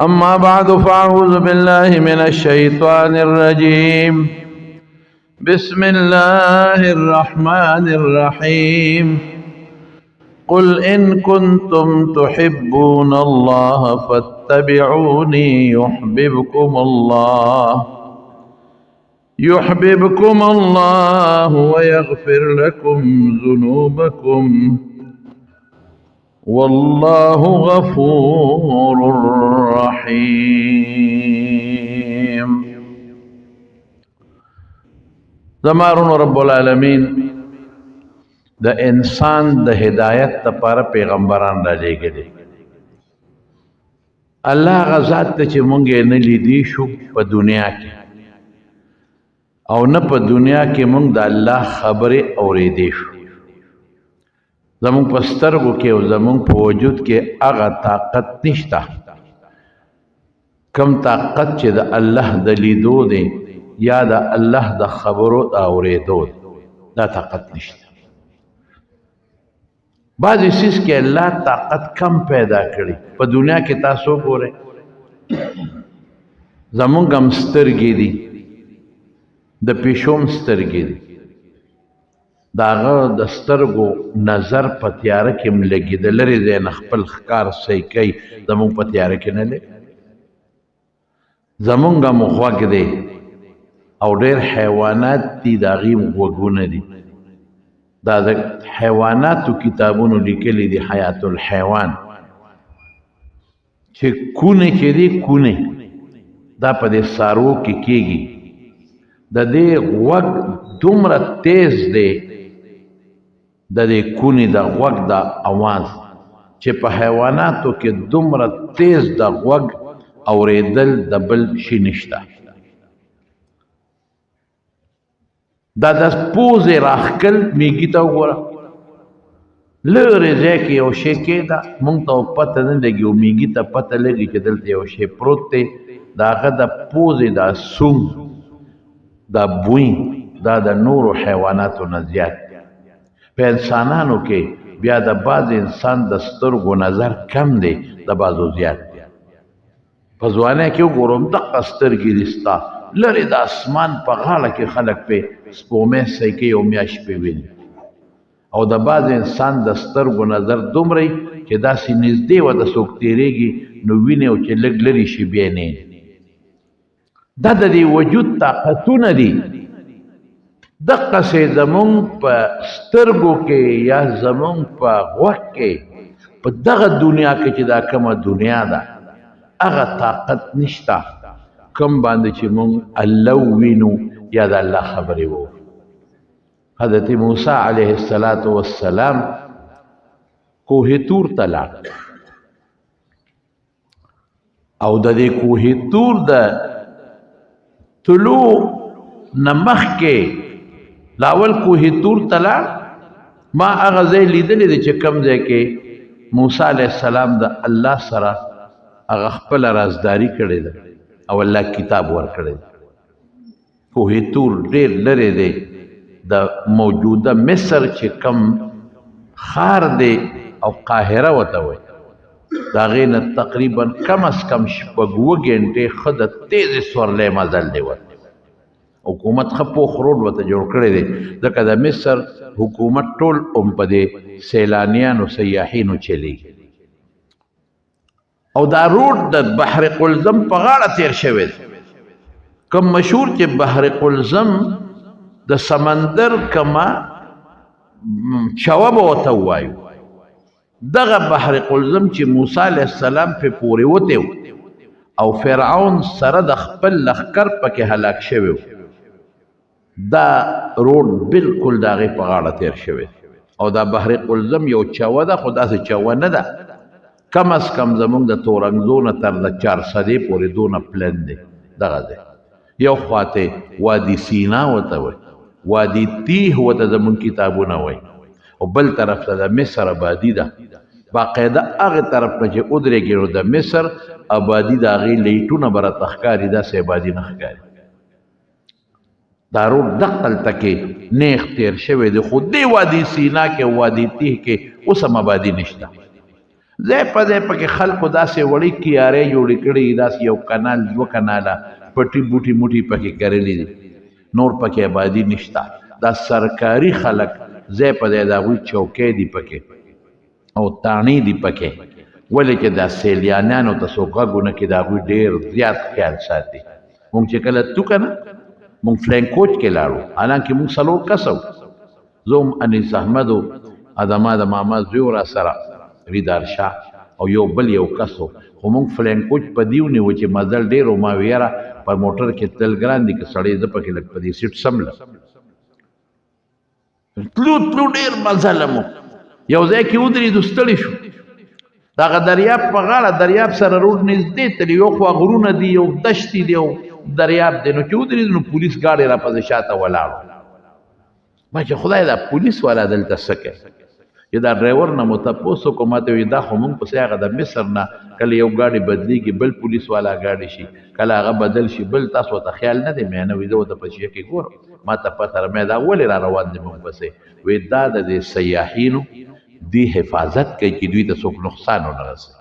أما بعد فأعوذ بالله من الشيطان الرجيم. بسم الله الرحمن الرحيم. قل إن كنتم تحبون الله فاتبعوني يحببكم الله ويغفر لكم ذنوبكم والله غفور رحيم. زمارون رب العالمین د انسان د هدایت لپاره پیغمبران را لېږلي. الله هغه ذات ته چې مونږ یې نه لیدی شو په دنیا کې او نه په دنیا کې مونږ د الله خبرې اورېدې شو. زمونږ په سترګو کې او زمونږ په وجود کې هغه طاقت نشته کم طاقت چې د الله د لیدو دی یا د الله د خبرو د اورېدو دا طاقت نشته. بعضې څیز کې الله طاقت کم پیدا کړي. په دنیا کې تاسو ګورئ زمونږ هم سترګې دي، د پیشو هم سترګې دي، د هغه د سترګو نظر په تیاره کې هم لګي، د لرې ځای نه خپل ښکار صحیح کوي، زمونږ په تیاره کې نه لګي. زمونږ هم غوږ دی او ډېر حیوانات دي د هغې هم غوږونه دي. دا د حیواناتو کتابونو لیکلي دي حیات الحیوان چې کونې چې دي کونې دا په دې څاروو کې کېږي. د دې غوږ دومره تیز دی د دې کونې د غوږ د اواز چې په حیواناتو کې دومره تیز د غوږ اورېدل د بل شي نشته. دا د پوزې راښکل میږي ته وګوره، لرې ځای کې یو شی کېده مونږ ته پته نه لګي او میږي ته پته لګي چې دلته یو شی پروت دی. د هغه د پوزې دا سوم دا بوی دا د نورو حیواناتو نه زیات دی. په انسانانو کې بیا د بعض انسان د سترګو نظر کم دی، د بعضو زیات دی. په ځوانۍ کې وګورم دقه سترګې دي ستا، لرې د اسمان په غاړه کې خلک پې سپومې صحیح کوي او میاشت پې ویني. او د بعض انسان د سترګو نظر دومره چې داسې نږدې وه د څوک تېرېږي نو ویني او چې لږ لرې شي بیا نه. دا د دې وجود طاقتونه دي. دقسې زمونږ په سترګو کې یا زمونږ په غوږ کې په دغه دنیا کې چې دا کومه دنیا ده هغه طاقت نشته کم باندې چې مونږ الله وینو یا د الله خبرې وو. حضرت موسی علیه السلام کوه طور ته لاړ او د دې کوه طور د طلوع نه مخکې لاول کوه طور ته لاړ. ما هغه ځای لیدلی دی چې کوم ځای کې موسی علیه السلام د الله سره هغه خپله رازداري کړې ده او الله کتاب ورکړی. کوه طور ډېر لرې دی د موجوده مصر چې کم ښار دی او قاهره ورته وایي د هغې نه تقریبا کم از کم 6 ګنټې ښه د تیزې سورلۍ مزل دی ورته. حکومت ښه پوخ روډ ورته جوړ کړی دی ځکه د مصر حکومت ټول په دې سیلانیانو سیاحینو چلیږي. او دا روډ د بحر قلزم په غاړه تیر شوی دی. کم مشهور چې بحر قلزم د سمندر کما چوه به ورته ووایو، دغه بحر قلزم چې موسی علیه السلام پې پورې وتی او فرعون سره د خپل لښکر پکې هلاک شوی و، دا روډ بلکل د هغې په غاړه تیر شوی او دا بحر قلزم یو چوه ده خو داسې چوه نه ده، کم از کم زمونږ د تورنګزو نه تر د 400 پورې دونه پلن دی. دغه دی یو خواته وادي سینا ورته وایي، وادي تیه ورته زمونږ کتابونه وایي، او بل طرف ته د مصر آبادي ده. باقاعده هغې طرف نه چې ودرېږي نو د مصر آبادي د هغې لیټونه به راته ښکاري، داسې آبادي نه ښکاري. دا روډ دقلته کې نیغ تیر شوی دی، خو دې وادي سینا کې وادي تیه کې اوس هم آبادي نشته. ځای په ځای پکې خلکو داسې وړې کیارې جوړې کړي داسې یو کنال 2 کناله پټي بوټي موټي پکې کرلي دي نور پکې آبادي نشته دا سرکاري خلک ځای په ځای د هغوی چوکۍ دي پکې او تاڼې دي پکې ولې چې دا سیلیانیانو ته څوک غږ ونه کړي د هغوی ډېر زیات خیال ساتي مونږ چې کله تو که نه مونږ فلین کوچ کې لاړو حالانکې مونږ 4 کسه وو زه هم انیس احمد و ادما د ماما زوی و را سره ریدار شاه او یو بل یو کس و خو مونږ فلین کوچ په دې ونیوو چې مزل ډېر و ما وی یاره په موټر کې تلل ګران دي که سړی زه پکې لږ په دې سیټ سملم تلو ډېر مزله مو یو ځای کې ودرېدو ستړي شو دغه دریاب په غاړه دریاب سره روډ نږدې تلي یو خوا غرونه دي یو دشتې دی یو دریاب دی نو چې ودرېدو نو پولیس ګاډۍ راپسې شاته ولاړو ما چې خدای دا پولیس والا دلته څه کوي چې دا ډرایور نه مو تپوس وکړو ما ته وایي دا خو مونږ پسې هغه د مصر نه کله یو ګاډۍ بدلېږي بل پولیس والا ګاډۍ شي کله هغه بدل شي بل تاسو ته خیال نه دی مې نه وي زه ورته په شیه کې ګورم ما ته پته مې دا ولې را روان دي مونږ پسې وایي دا د دې سیاحینو دی حفاظت کوي چې دوی ته څوک نقصان ونه رسوي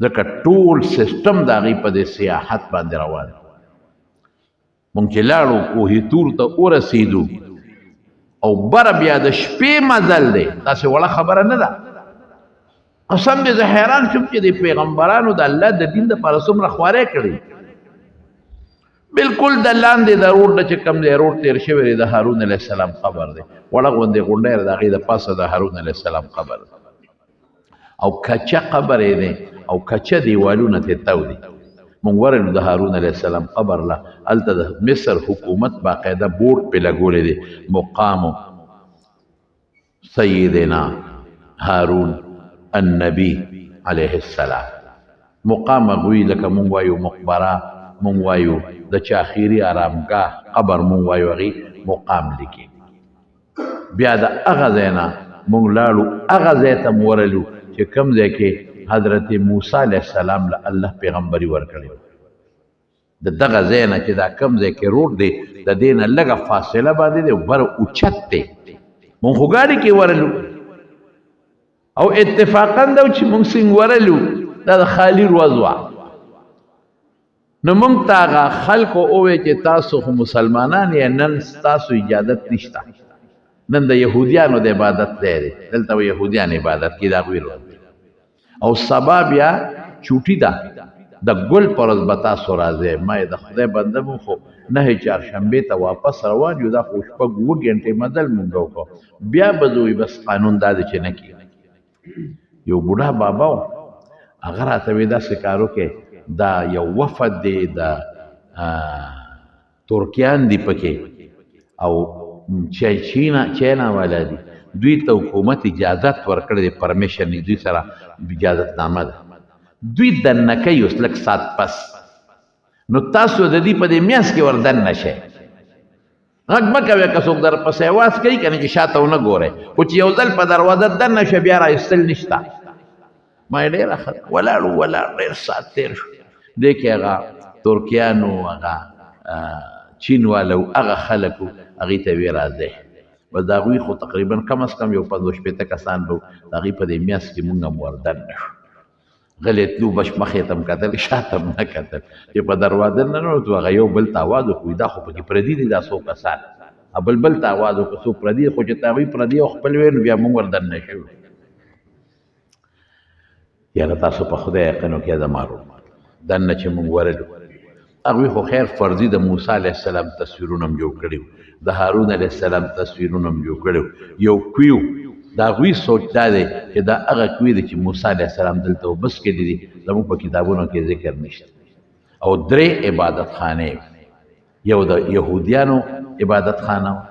ځکه ټول سیسټم د هغوی په دې سیاحت باندې روان مونږ چې لاړو کوهي تور ته ورسېدو او بره بیا د شپې مزل دی داسې وړه خبره نه ده قسم دې زه حیران شوم چې د پیغمبرانو د الله د دین دپاره څومره خوارۍ کړي بالکل د لاندې د روډ نه چې کوم دی روډ تېر شوی دی د هارون علیه السلام قبر دی وړه غوندې غونډی د هغې د پاسه د هارون علیه السلام قبر دی او کچه قبر یې دی او کچه دیوالونه ترې تو دي مونږ ورغلو د هارون علیه السلام قبر له هلته د مصر حکومت باقاعده بورډ پې لګولی دی مقام سیدنا هارون النبی علیه السلام مقام هغوی لکه مونږ وایو مقبره مونږ وایو د چاخیري آرامګاه قبر مونږ وایو هغې مقام لیکي بیا د هغه ځای نه مونږ لاړو هغه ځای ته م ورلو چې کوم ځای کې حضرت موسی علیه السلام له الله پیغمبري ورکړې د دغه ځای نه چې دا کوم ځای کې روډ دی د دې نه لږه فاصله باندې دی بر اوچت دی مونږ خو ګاډي کې ورلو او اتفاقا دا چې مونږ څنګه ورلو دا د خالي ورځ وه نو مونږ ته هغه خلکو وویل چې تاسو خو مسلمانان یې نن ستاسو اجازت نشته نن د یهودیانو د عبادت ځای دی دلته به یهودیان عبادت کوي د هغوی ورځ او سبا بیا چوټي ده د ګل پر ورځ به تاسو راځئ ما یې د خدای بنده مو خو 9 چهارشنبې ته واپس روان یو دا خو 6 غنټې مزل مونږ وکړو بیا به زه بس قانون دا دی چې نه کېږي یو بوډا بابا و هغه راته وایي داسې کار وکړئ دا یو وفد دی د ترکیان دي پکې او چاینا والا دي دوی ته حکومت اجازت ورکړی دی پرمیشن دوی سره اجازت نامه ده دوی دننه کوي اوس لږ ساعت پس نو تاسو د دې په دې میاشت کې ور دننه شئ غږ مه کوئ که څوک در پسې اواز کوي که نه چې شاته ونه ګورئ خو چې یو ځل په دروازه دننه شوه بیا رایستل نشته ما یې ډېره ښه ولاړو ډېر ساعت تېر شو دې کې هغه ترکیانو هغه چین والو هغه خلکو هغې ته ویې راځئ بس د هغوی خو تقریبا کم از کم یو 50-60 کسان به د هغې په دې میاشت کې مونږ هم وردن نه شو غلی تلو بش مخې ته م کتل شاته م نه کتل چې په دروازه ننوتو هغه یو بل ته اواز وکړو دا خو پکې پردي دي دا څو کسان بل ته اواز وکړو څوک پردي خو چې ته هغوی پردي او خپل ویل بیا مونږ وردن نه شوو یاره تاسو په خدای یقین وکړئ زما وروڼو دننه چې مونږ ورلو هغوی خو خیر فرضي د موسی علیه السلام تصویرونه هم جوړ کړي د هارون علیه السلام تصویرونه هم جوړ کړي یو کوي د هغوی سوچ دا دی چې دا هغه کوي دی چې موسی علیه السلام دلته وبس کړي دي زموږ په کتابونو کې ذکر نشته او 3 عبادت خانې یو د یهودیانو عبادت خانه وه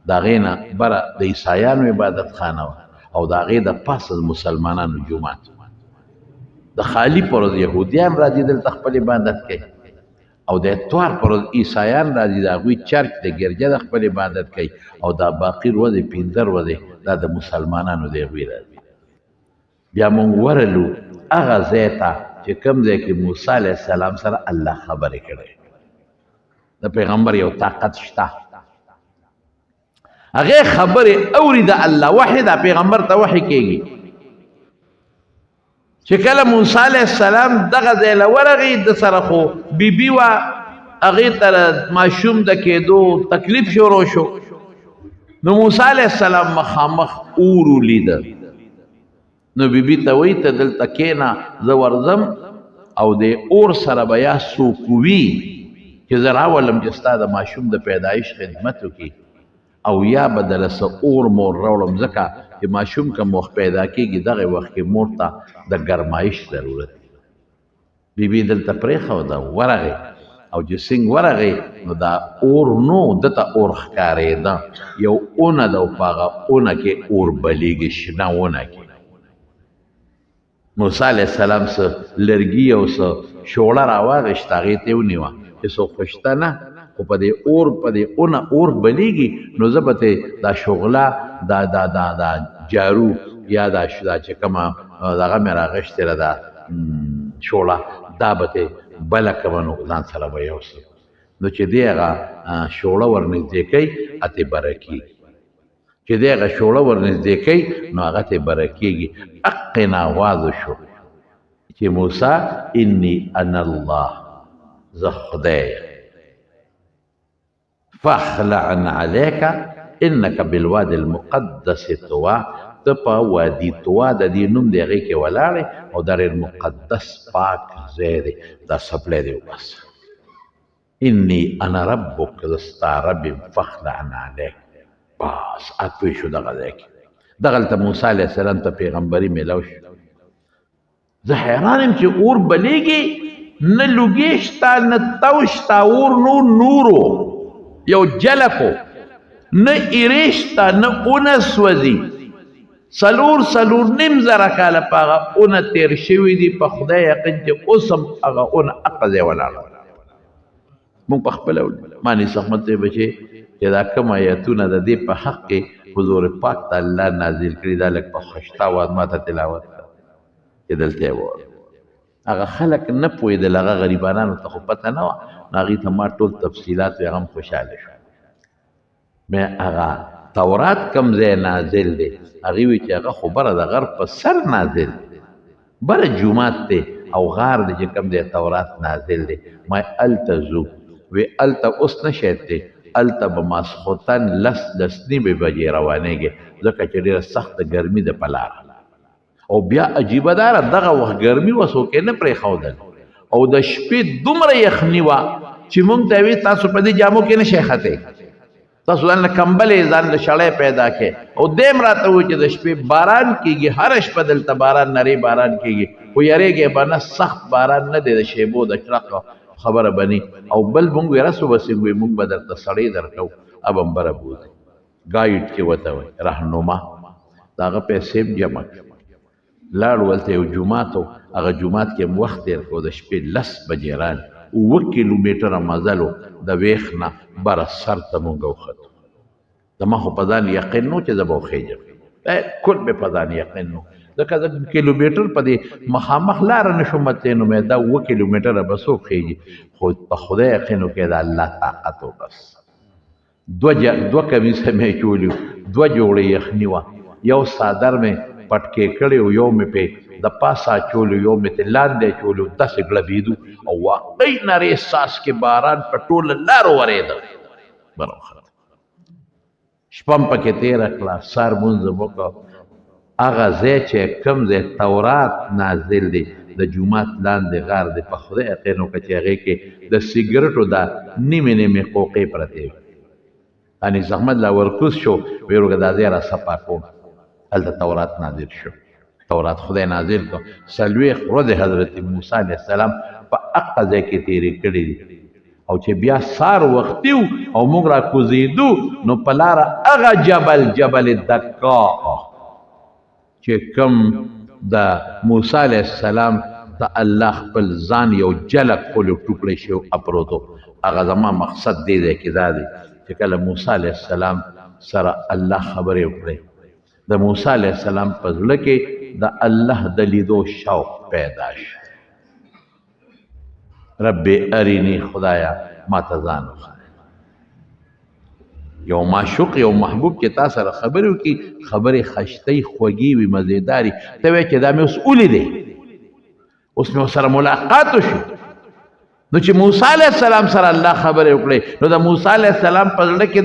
د هغې نه بره د عیسایانو عبادت خانه وه او د هغې د پاسه د مسلمانانو جومات د خالي پر ورځ یهودیان راځي دلته خپل عبادت کوي او د اتوار پر ورځ عیسایان راځي د هغوی چرچ د ګرجه د خپل عبادت کوي او دا باقي ورځې 15 ورځې دا د مسلمانانو د هغوی راځي بیا مونږ ورلو هغه ځای ته چې کوم ځای کې موسی علیه السلام سره الله خبرې کړی د پیغمبر یو طاقت شته هغې خبرې اوري د الله وحی دا پیغمبر ته وحی کېږي چې کله موسی علیه السلام دغه ځای له ورغی د سره خو بیبي وه هغې ته ماشوم د کېدو تکلیف شروع شو نو موسی علیه السلام مخامخ اور ولیده نو بیبي ته وایي ته دلته کښېنه زه ورځم او د اور سره به یا څوک وي چې زه راولم چې ستا د ماشوم د پیدایش خدمت وکړي او یا به دله څه اور مور راوړم ځکه چې ماشوم که مخ پیدا کېږي دغه وخت کې مور ته د ګرمایش ضرورت دی بیبي دلته پرېښوده ورغې او چې څنګه ورغې نو دا اور نو دته اور ښکارېده یو اونه ده او په هغه اونه کې اور بلیږي شنه اونه کې موسی علیه السلام څه لرګي او څه شوړه راواغېشته هغې ته یې ونیوه چې څوک خو شته نه خو په دې اور په دې اونه اور بلیږي نو زه به ته دا شغله دا جارو یا دا چې کومه دغه مې راغېشتې ده دا شوړه دا به ته بله کومه نو ځان سره به یوسم نو چې دی هغه شوړه ورنږدې کوي اتې بره کېږي چې دی هغه شوړه ورنږدې کوي نو هغه ته بره کېږي حقې ناوازو شو چې موسی انی انا الله زه خدای فاخلعن علیک انک بالواد المقدس طوا ته په وادي طوا د دې نوم د هغې کې ولاړې او د مقدس پاک ځای دی دا څپلی دی وبس انی انا ربک زه ستا رب یم فاخلعن علیک بس اتوی شو دغه ځای کې دغلته موسی علیه السلام ته پیغمبري میلاو شو زه حیران یم چې اور بلیږي نه لوګي شته نه تو شته اور نورو یو جلکو نه ایرې شته نه اونه سوځي څلور نیم زره کاله په هغه اونه تېر شوي دي په خدای یقین چې اوس هم هغه اونه هغه ځای ولاړه موږ په خپله ماني صحمت صاحب چې دا کوم ایتونه د دې په حق کې حضور پاک ته الله نازل کړي دا لږ په خشته اواز ما ته تلاوت کړه چې دلته یې ووایه هغه خلک نه پوهېدل هغه غریبانانو ته خو پته نه وه نو هغې ته ما ټول تفصیلات وی هغه هم خوشحاله شو مې هغه تورات کم ځای نازل دی هغې وی چې هغه خو بره د غر په سر نازل دی بره جومات دی او غار دی چې کم ځای تورات نازل دی ما هلته ځو وی هلته اوس نه شاید دی هلته به ماسخوتن لس نیمې بجې روانېږي ځکه چې ډېره سخته ګرمي ده په لاره او بیا عجیبه داره دغه وخت ګرمي وه څوک یې نه پرېښودل او د شپې دومره یخني وه چې موږ ته وی تاسو په دې جامو کې نه شئ ختئ تاسو ځان له کمبلې ځان له شړی پیدا کړئ او دیم راته ووایي چې د شپې باران کېږي هره شپه دلته باران نری باران کېږي خو یریږئ به نه سخت باران نه دی د شیبو د شرق خبره بني او بل موږ وی رسو به څنګه وي موږ به درته سړی درکړو اب هم بره بوځئ ګایډ چې ورته وایي رهنما د هغه پیسې هم جمع کړي لاړ ولته یو جومات و هغه جومات کې هم وخت تېر کړو د شپې 10 بجې راغلو 7 کیلومتره مزل و د ویښ نه بره سر ته مونږ وختو زما خو په ځان یقین نو چې زه به وخېږم کل مې په ځان یقین نو ځکه زه کیلومتر په دې مخامخ لاره نه شم تللی نو مې دا 7 کیلومتره به څوک خېږي خو په خدای یقین وکړې د الله طاقت و بس دوه کمیسه مې چولي 2 جوړې یخني وه یو څادر مې پټکې کړی و یو مې پې د پاسه اچولو یو مې ترې لاندې اچولو داسې ګړبېدو او واقعي نرۍ احساس کې باران په ټوله لارو ورېده بروخت شپه م پکې تېره کړه سهار مونځ مې وکړه هغه ځای چې کوم ځای تورات نازل دی د جومات لاندې غار دی په خدای یقین وکړه چې هغې کې د سګرټو دا نیمې قوقې پرتې وي انیس احمد لا ورکوز شو ویې وروږه دا ځای را صفا کوم هلته تورات نازل شو تورات خدای نازل کړ 40 ورځې حضرت موسی علیه السلام په هغه ځای کې تېرې کړې دي او چې بیا سار وختي و او موږ را کوزېدو نو په لاره هغه جبل دکا چې کوم د موسی علیه السلام د الله خپل ځان یو جلک کولو ټوکړی شو اپروتو هغه زما مقصد دی کې دا دی چې کله موسی علیه السلام سره الله خبرې وکړې د موسی علیه السلام په زړه کې د الله د لیدو شوق پیدا شو رب ارینی خدایا ما ته ځان وښایه یو معشوق یو محبوب چې تا سره خبرې وکړي خبرې خشتۍ خوږې وي مزېداري ته وایې چې دا مې اوس ولیدې اوس مې ورسره ملاقات وشو نو چې موسی علیه السلام سره الله خبرې وکړې نو د موسی علیه السلام په زړه کې